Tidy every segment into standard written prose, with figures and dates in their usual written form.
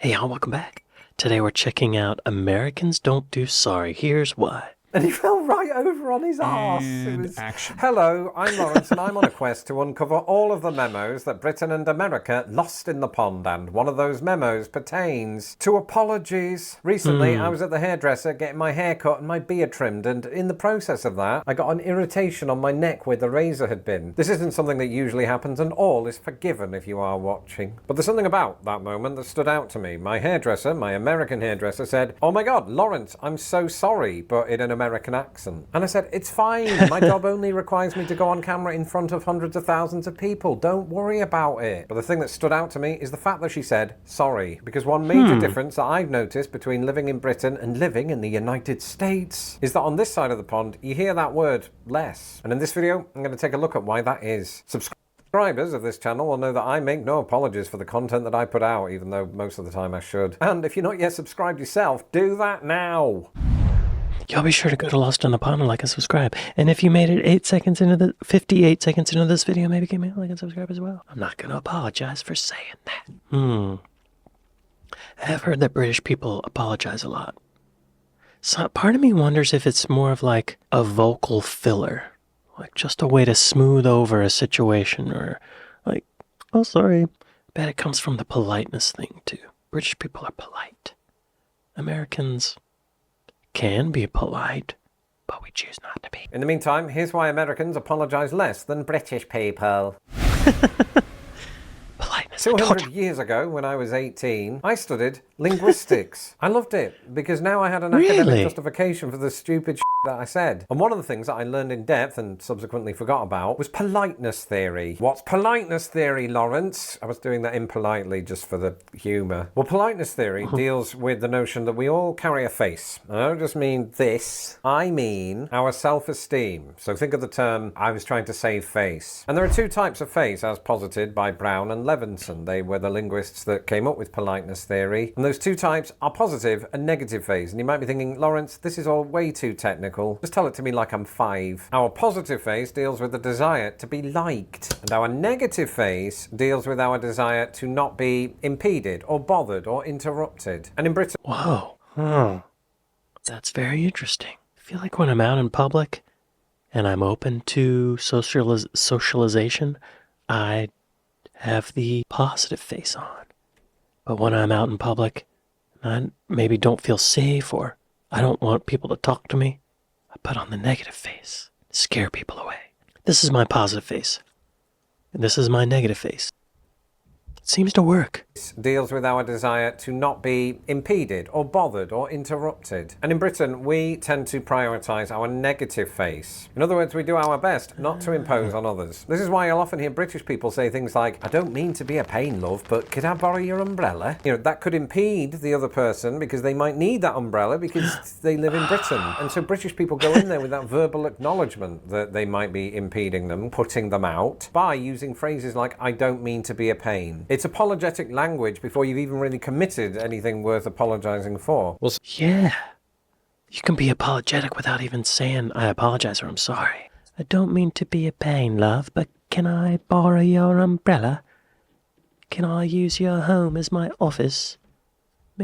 Hey y'all, welcome back. Today we're checking out Americans Don't Do Sorry. Here's why. And he fell right over on his arse. Action. Hello, I'm Lawrence, and I'm on a quest to uncover all of the memos that Britain and America lost in the pond, and one of those memos pertains to apologies. Recently, I was at the hairdresser getting my hair cut and my beard trimmed, and in the process of that, I got an irritation on my neck where the razor had been. This isn't something that usually happens, and all is forgiven if you are watching. But there's something about that moment that stood out to me. My hairdresser, my American hairdresser, said, "Oh my God, Lawrence, I'm so sorry," but in an American accent. And I said, "It's fine. My job only requires me to go on camera in front of hundreds of thousands of people. Don't worry about it." But the thing that stood out to me is the fact that she said sorry. Because one major difference that I've noticed between living in Britain and living in the United States is that on this side of the pond, you hear that word less. And in this video, I'm going to take a look at why that is. Subscribers of this channel will know that I make no apologies for the content that I put out, even though most of the time I should. And if you're not yet subscribed yourself, do that now. Y'all be sure to go to Lost in the Pond and like and subscribe. And if you made it 58 seconds into this video, maybe give me a like and subscribe as well. I'm not going to apologize for saying that. I have heard that British people apologize a lot. So part of me wonders if it's more of like a vocal filler. Like just a way to smooth over a situation, or like, oh sorry. Bet it comes from the politeness thing too. British people are polite. Americans can be polite, but we choose not to be. In the meantime, here's why Americans apologise less than British people. Politeness. 200 years ago, when I was 18, I studied linguistics. I loved it, because now I had an academic justification for the stupid that I said. And one of the things that I learned in depth and subsequently forgot about was politeness theory. What's politeness theory, Lawrence? I was doing that impolitely just for the humour. Well, politeness theory deals with the notion that we all carry a face. I don't just mean this, I mean our self-esteem. So think of the term, I was trying to save face. And there are two types of face, as posited by Brown and Levinson. They were the linguists that came up with politeness theory. And those two types are positive and negative face. And you might be thinking, Lawrence, this is all way too technical. Just tell it to me like I'm 5. Our positive face deals with the desire to be liked. And our negative face deals with our desire to not be impeded or bothered or interrupted. And in Britain... Whoa. That's very interesting. I feel like when I'm out in public and I'm open to socialization, I have the positive face on. But when I'm out in public and I maybe don't feel safe, or I don't want people to talk to me, I put on the negative face to scare people away. This is my positive face. And this is my negative face. It seems to work. Deals with our desire to not be impeded or bothered or interrupted. And in Britain, we tend to prioritise our negative face. In other words, we do our best not to impose on others. This is why you'll often hear British people say things like, "I don't mean to be a pain, love, but could I borrow your umbrella?" You know, that could impede the other person because they might need that umbrella because they live in Britain. And so British people go in there with that verbal acknowledgement that they might be impeding them, putting them out, by using phrases like, "I don't mean to be a pain." It's apologetic language before you've even really committed anything worth apologising for. Well, yeah. You can be apologetic without even saying, "I apologize" or "I'm sorry." I don't mean to be a pain, love, but can I borrow your umbrella? Can I use your home as my office?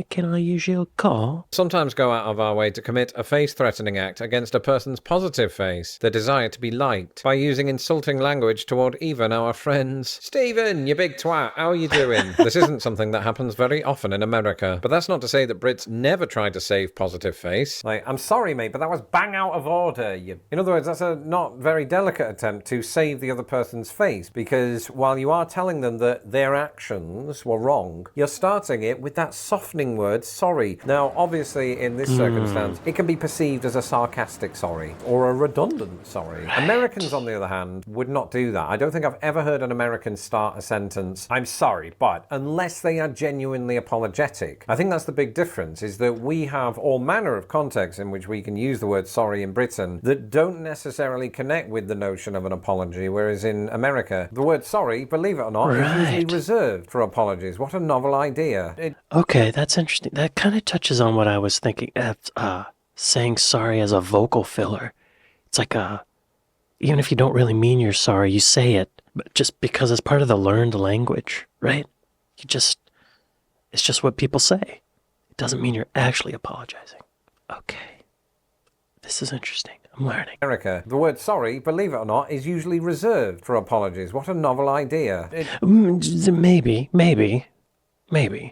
Can I use your car? Sometimes go out of our way to commit a face-threatening act against a person's positive face, their desire to be liked, by using insulting language toward even our friends. "Stephen, you big twat, how are you doing?" This isn't something that happens very often in America. But that's not to say that Brits never try to save positive face. Like, "I'm sorry, mate, but that was bang out of order." In other words, that's a not very delicate attempt to save the other person's face, because while you are telling them that their actions were wrong, you're starting it with that softening word, sorry. Now, obviously, in this circumstance, it can be perceived as a sarcastic sorry or a redundant sorry. Right. Americans, on the other hand, would not do that. I don't think I've ever heard an American start a sentence, "I'm sorry, but," unless they are genuinely apologetic. I think that's the big difference, is that we have all manner of contexts in which we can use the word sorry in Britain that don't necessarily connect with the notion of an apology, whereas in America, the word sorry, believe it or not, is usually reserved for apologies. What a novel idea. Okay, that's interesting. That kind of touches on what I was thinking. Saying sorry as a vocal filler. It's like even if you don't really mean you're sorry, you say it, but just because it's part of the learned language, right? You just, It's just what people say. It doesn't mean you're actually apologizing. Okay. This is interesting. I'm learning. America, the word sorry, believe it or not, is usually reserved for apologies. What a novel idea. Maybe.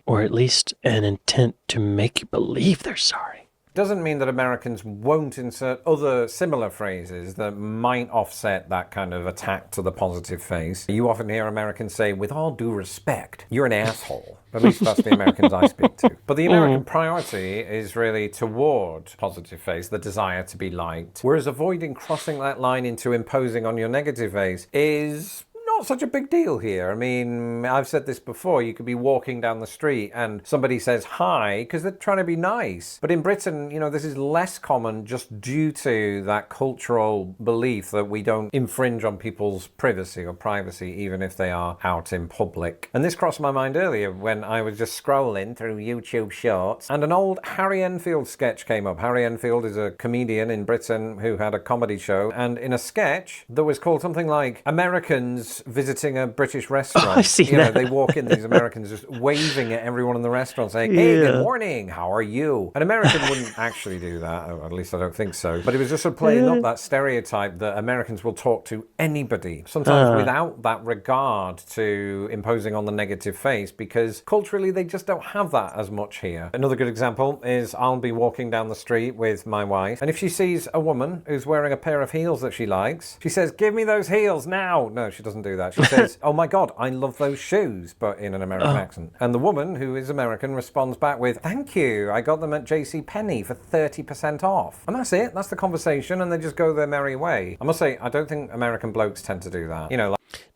Or at least an intent to make you believe they're sorry. Doesn't mean that Americans won't insert other similar phrases that might offset that kind of attack to the positive face. You often hear Americans say, with all due respect, you're an asshole. At least that's the Americans I speak to. But the American priority is really toward positive face, the desire to be liked. Whereas avoiding crossing that line into imposing on your negative face is not such a big deal here. I mean, I've said this before, you could be walking down the street and somebody says hi because they're trying to be nice. But in Britain, this is less common just due to that cultural belief that we don't infringe on people's privacy or privacy even if they are out in public. And this crossed my mind earlier when I was just scrolling through YouTube Shorts and an old Harry Enfield sketch came up. Harry Enfield is a comedian in Britain who had a comedy show, and in a sketch that was called something like Americans visiting a British restaurant. I've seen that. They walk in, these Americans just waving at everyone in the restaurant saying, hey, good morning, how are you? An American wouldn't actually do that, or at least I don't think so. But it was just sort of playing up that stereotype that Americans will talk to anybody, sometimes without that regard to imposing on the negative face, because culturally they just don't have that as much here. Another good example is I'll be walking down the street with my wife, and if she sees a woman who's wearing a pair of heels that she likes, she says, give me those heels now. No, she doesn't do that. She says, oh my God, I love those shoes, but in an American accent. And the woman, who is American, responds back with, thank you, I got them at JCPenney for 30% off. And that's it, that's the conversation, and they just go their merry way. I must say, I don't think American blokes tend to do that.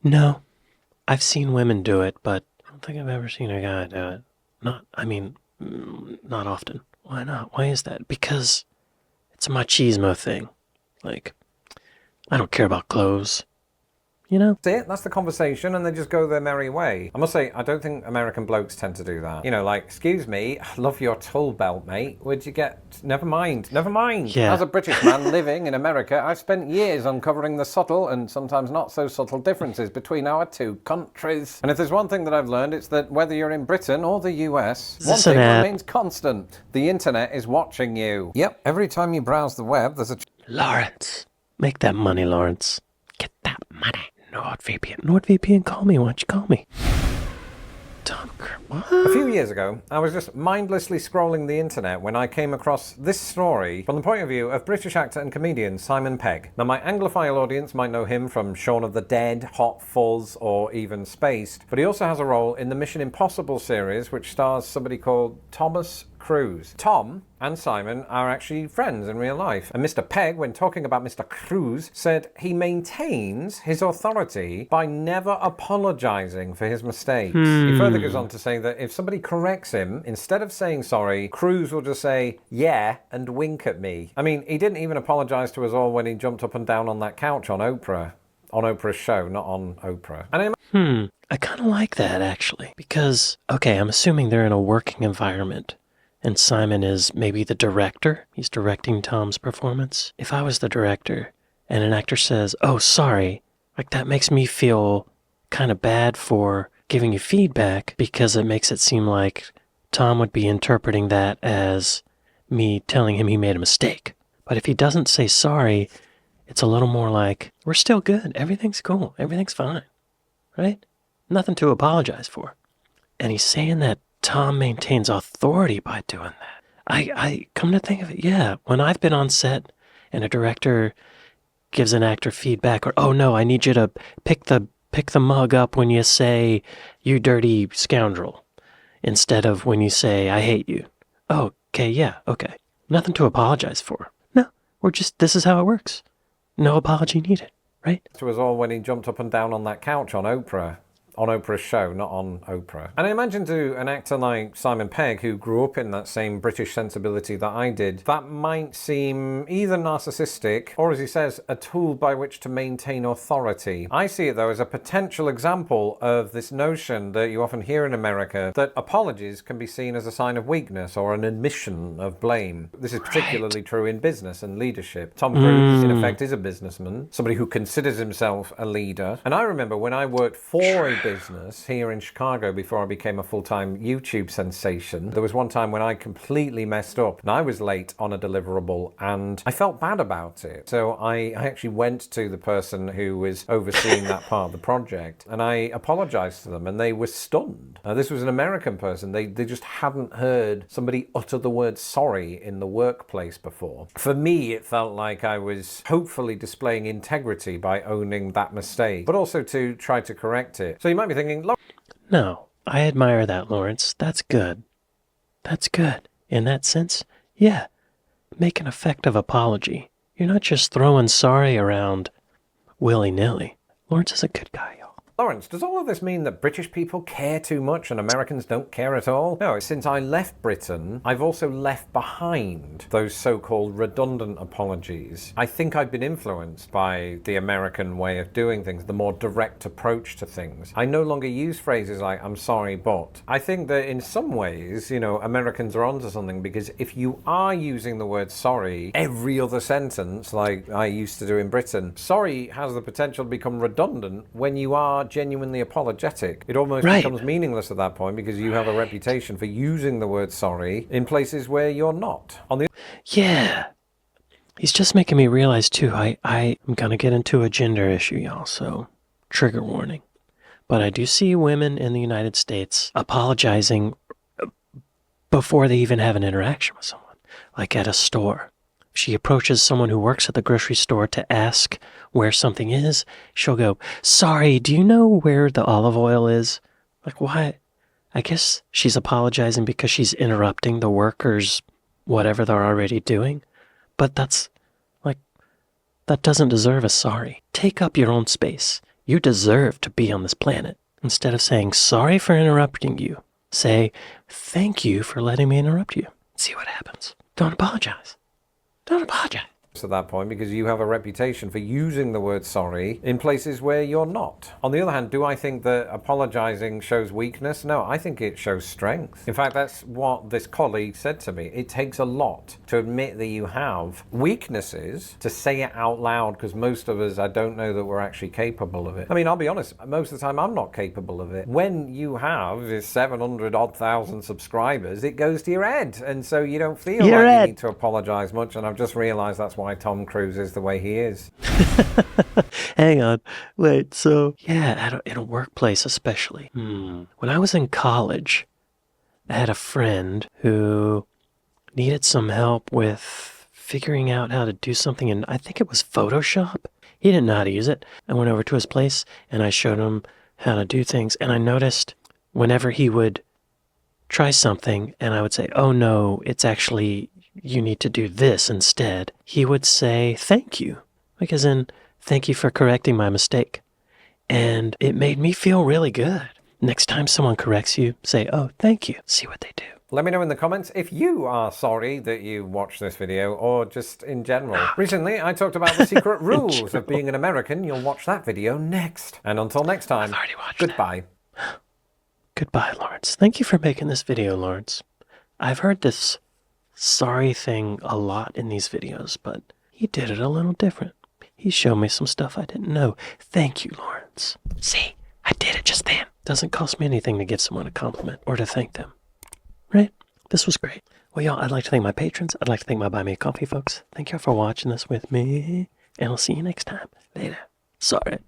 No, I've seen women do it, but I don't think I've ever seen a guy do it. Not often. Why not? Why is that? Because it's a machismo thing. Like, I don't care about clothes. That's it, that's the conversation, and they just go their merry way. I must say, I don't think American blokes tend to do that. Excuse me, I love your tool belt, mate. Where'd you get? Never mind. Yeah. As a British man living in America, I've spent years uncovering the subtle and sometimes not so subtle differences between our two countries. And if there's one thing that I've learned, it's that whether you're in Britain or the US, one thing remains constant. The internet is watching you. Yep, every time you browse the web, there's a... Lawrence. Make that money, Lawrence. Get that money. NordVPN, call me. Why don't you call me? What? A few years ago, I was just mindlessly scrolling the internet when I came across this story from the point of view of British actor and comedian Simon Pegg. Now, my Anglophile audience might know him from Shaun of the Dead, Hot Fuzz, or even Spaced, but he also has a role in the Mission Impossible series, which stars somebody called Thomas Cruise. Tom and Simon are actually friends in real life. And Mr. Pegg, when talking about Mr. Cruise, said he maintains his authority by never apologizing for his mistakes. He further goes on to say that if somebody corrects him, instead of saying sorry, Cruise will just say, yeah, and wink at me. I mean, he didn't even apologize to us all when he jumped up and down on that couch on Oprah. On Oprah's show, not on Oprah. And I kind of like that, actually. Because, okay, I'm assuming they're in a working environment. And Simon is maybe the director. He's directing Tom's performance. If I was the director and an actor says, oh, sorry, like that makes me feel kind of bad for giving you feedback because it makes it seem like Tom would be interpreting that as me telling him he made a mistake. But if he doesn't say sorry, it's a little more like, we're still good. Everything's cool. Everything's fine. Right? Nothing to apologize for. And he's saying that Tom maintains authority by doing that. I come to think of it, yeah. When I've been on set and a director gives an actor feedback, or, oh no, I need you to pick the mug up when you say, you dirty scoundrel, instead of when you say, I hate you. Oh, okay, yeah, okay. Nothing to apologize for. No, this is how it works. No apology needed, right? To us all when he jumped up and down on that couch on Oprah. On Oprah's show, not on Oprah. And I imagine to an actor like Simon Pegg, who grew up in that same British sensibility that I did, that might seem either narcissistic or, as he says, a tool by which to maintain authority. I see it, though, as a potential example of this notion that you often hear in America, that apologies can be seen as a sign of weakness or an admission of blame. This is particularly true in business and leadership. Tom Cruise, in effect, is a businessman, somebody who considers himself a leader. And I remember when I worked for a business here in Chicago before I became a full-time YouTube sensation. There was one time when I completely messed up and I was late on a deliverable and I felt bad about it. So I actually went to the person who was overseeing that part of the project and I apologized to them and they were stunned. This was an American person. They just hadn't heard somebody utter the word sorry in the workplace before. For me, it felt like I was hopefully displaying integrity by owning that mistake, but also to try to correct it. So you might be thinking, No, I admire that, Lawrence. That's good. That's good. In that sense, yeah. Make an effective apology. You're not just throwing sorry around willy-nilly. Lawrence is a good guy, y'all. Lawrence, does all of this mean that British people care too much and Americans don't care at all? No, since I left Britain, I've also left behind those so-called redundant apologies. I think I've been influenced by the American way of doing things, the more direct approach to things. I no longer use phrases like, I'm sorry, but. I think that in some ways, Americans are onto something, because if you are using the word sorry every other sentence, like I used to do in Britain, sorry has the potential to become redundant when you are genuinely apologetic. It almost becomes meaningless at that point because you have a reputation for using the word sorry in places where you're not. Yeah. He's just making me realize too, I'm gonna get into a gender issue, y'all, so trigger warning. But I do see women in the United States apologizing before they even have an interaction with someone, like at a store. She approaches someone who works at the grocery store to ask where something is. She'll go, sorry, do you know where the olive oil is? Like, why? I guess she's apologizing because she's interrupting the workers, whatever they're already doing. But that doesn't deserve a sorry. Take up your own space. You deserve to be on this planet. Instead of saying, sorry for interrupting you, say, thank you for letting me interrupt you. See what happens. Don't apologize. Don't apologize. At that point because you have a reputation for using the word sorry in places where you're not. On the other hand, do I think that apologizing shows weakness? No, I think it shows strength. In fact, that's what this colleague said to me. It takes a lot to admit that you have weaknesses, to say it out loud, because most of us, I don't know that we're actually capable of it. I mean, I'll be honest, most of the time I'm not capable of it. When you have 700 odd thousand subscribers, it goes to your head, and so you don't feel like you need to apologize much, and I've just realized that's why Tom Cruise is the way he is. Hang on. Wait, so... Yeah, in a workplace especially. When I was in college, I had a friend who needed some help with figuring out how to do something in, I think it was Photoshop. He didn't know how to use it. I went over to his place and I showed him how to do things. And I noticed whenever he would try something and I would say, oh no, it's actually... you need to do this instead, he would say, thank you. Like as in, thank you for correcting my mistake. And it made me feel really good. Next time someone corrects you, say, oh, thank you. See what they do. Let me know in the comments if you are sorry that you watched this video or just in general. Recently, I talked about the secret rules of being an American. You'll watch that video next. And until next time, I've already watched goodbye. Goodbye, Lawrence. Thank you for making this video, Lawrence. I've heard this sorry thing a lot in these videos, but he did it a little different. He showed me some stuff I didn't know. Thank you, Lawrence. See, I did it just then. Doesn't cost me anything to give someone a compliment or to thank them. Right? This was great. Well, y'all, I'd like to thank my patrons. I'd like to thank my Buy Me a Coffee folks. Thank y'all for watching this with me, and I'll see you next time. Later. Sorry.